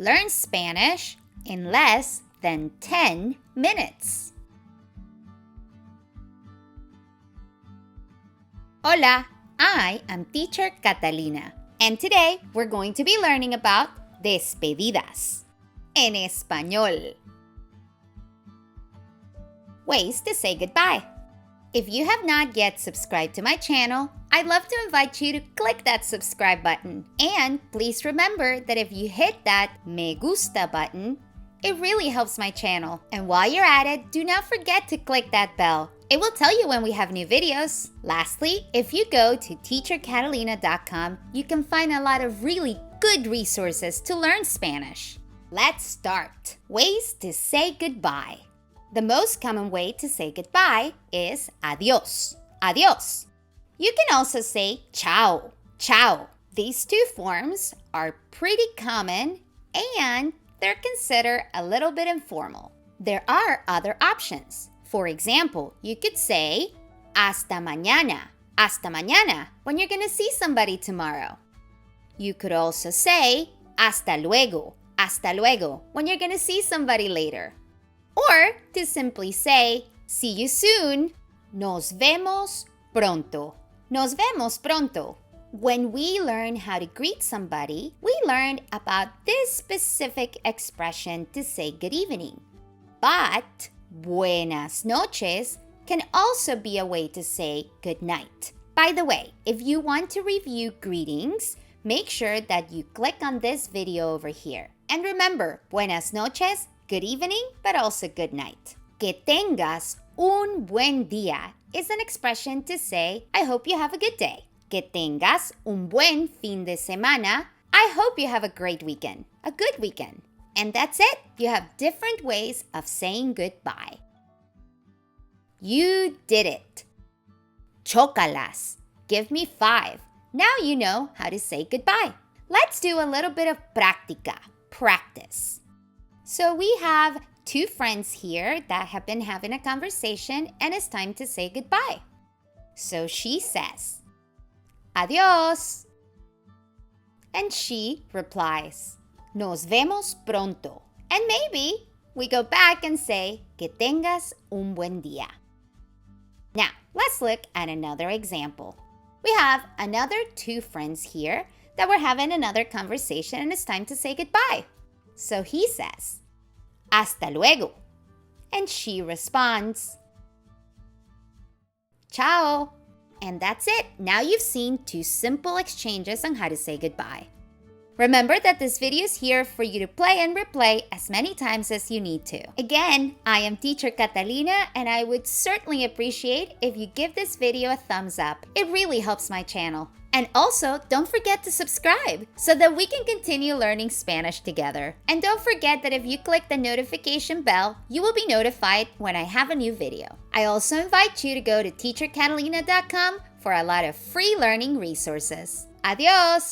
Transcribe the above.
Learn Spanish in less than 10 minutes. Hola, I am teacher Catalina, and today we're going to be learning about despedidas en español. Ways to say goodbye. If you have not yet subscribed to my channel, I'd love to invite you to click that subscribe button. And please remember that if you hit that me gusta button, it really helps my channel. And while you're at it, do not forget to click that bell. It will tell you when we have new videos. Lastly, if you go to teachercatalina.com, you can find a lot of really good resources to learn Spanish. Let's start. Ways to say goodbye. The most common way to say goodbye is adios, adios. You can also say ciao, ciao. These two forms are pretty common and they're considered a little bit informal. There are other options. For example, you could say hasta mañana when you're gonna see somebody tomorrow. You could also say hasta luego when you're gonna see somebody later. Or to simply say, see you soon, nos vemos pronto. Nos vemos pronto. When we learn how to greet somebody, we learned about this specific expression to say good evening. But buenas noches can also be a way to say good night. By the way, if you want to review greetings, make sure that you click on this video over here. And remember, buenas noches, good evening, but also good night. Que tengas un buen día is an expression to say, I hope you have a good day. Que tengas un buen fin de semana. I hope you have a great weekend, a good weekend. And that's it. You have different ways of saying goodbye. You did it. Chócalas. Give me 5. Now you know how to say goodbye. Let's do a little bit of práctica, practice. So we have 2 friends here that have been having a conversation and it's time to say goodbye. So she says, adiós. And she replies, nos vemos pronto. And maybe we go back and say, que tengas un buen día. Now, let's look at another example. We have another 2 friends here that were having another conversation and it's time to say goodbye. So he says, hasta luego. And she responds, ciao. And that's it. Now you've seen 2 simple exchanges on how to say goodbye. Remember that this video is here for you to play and replay as many times as you need to. Again, I am teacher Catalina and I would certainly appreciate if you give this video a thumbs up. It really helps my channel. And also, don't forget to subscribe so that we can continue learning Spanish together. And don't forget that if you click the notification bell, you will be notified when I have a new video. I also invite you to go to teachercatalina.com for a lot of free learning resources. Adios!